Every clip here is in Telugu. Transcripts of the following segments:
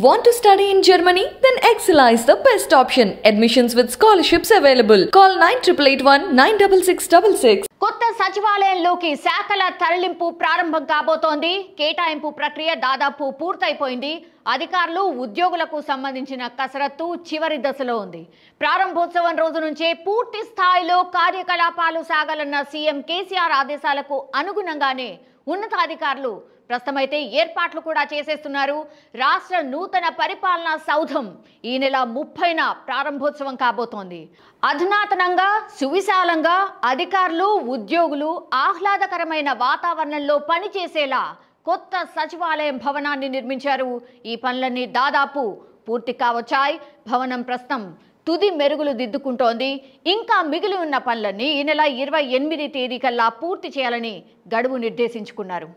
Want to study in Germany? Then Excella is the best option. Admissions with scholarships available. Call 9881 96666. కొత్త సచివాలయంలోకి శాఖల తరలింపు ప్రారంభం కాబోతోంది. కేటాయింపు ప్రక్రియ దాదాపు పూర్తయిపోయింది. అధికారులు ఉద్యోగులకు సంబంధించిన కసరత్తు చివరి దశలో ఉంది. ప్రారంభోత్సవం రోజు నుంచే పూర్తి స్థాయిలో కార్యకలాపాలు సాగాలన్న సీఎం కేసీఆర్ ఆదేశాలకు అనుగుణంగానే ఉన్నతాధికారులు ప్రస్తుతమైతే ఏర్పాట్లు కూడా చేసేస్తున్నారు. రాష్ట్ర నూతన పరిపాలనా సౌధం ఈ నెల 30న ప్రారంభోత్సవం కాబోతోంది. అధునాతనంగా సువిశాలంగా అధికారులు ఉద్యోగులు ఆహ్లాదకరమైన వాతావరణంలో పనిచేసేలా కొత్త సచివాలయం భవనాన్ని నిర్మించారు. ఈ పనులన్నీ దాదాపు పూర్తి కావచ్చాయి. భవనం ప్రస్తుతం తుది మెరుగులు దిద్దుకుంటోంది. ఇంకా మిగిలి ఉన్న పనులన్నీ ఈ నెల 28 తేదీ కల్లా పూర్తి చేయాలని గడువు నిర్దేశించుకున్నారు.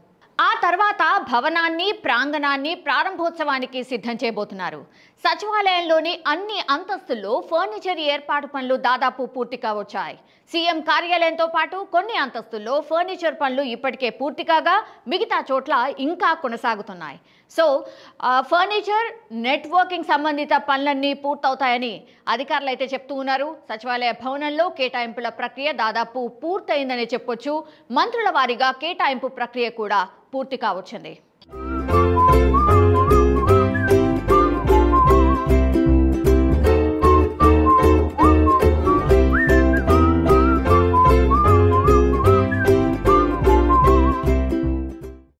ఆ తర్వాత భవనాన్ని ప్రాంగణాన్ని ప్రారంభోత్సవానికి సిద్ధం చేయబోతున్నారు. సచివాలయంలోని అన్ని అంతస్తుల్లో ఫర్నిచర్ ఏర్పాటు పనులు దాదాపు పూర్తి కావచ్చాయి. సీఎం కార్యాలయంతో పాటు కొన్ని అంతస్తుల్లో ఫర్నిచర్ పనులు ఇప్పటికే పూర్తి కాగా మిగతా చోట్ల ఇంకా కొనసాగుతున్నాయి. సో ఫర్నిచర్ నెట్వర్కింగ్ సంబంధిత పనులన్నీ పూర్తవుతాయని అధికారులు అయితే చెప్తూ ఉన్నారు. సచివాలయ భవనంలో కేటాయింపుల ప్రక్రియ దాదాపు పూర్తయిందని చెప్పొచ్చు. మంత్రుల వారీగా కేటాయింపు ప్రక్రియ కూడా పూర్తి కావచ్చింది.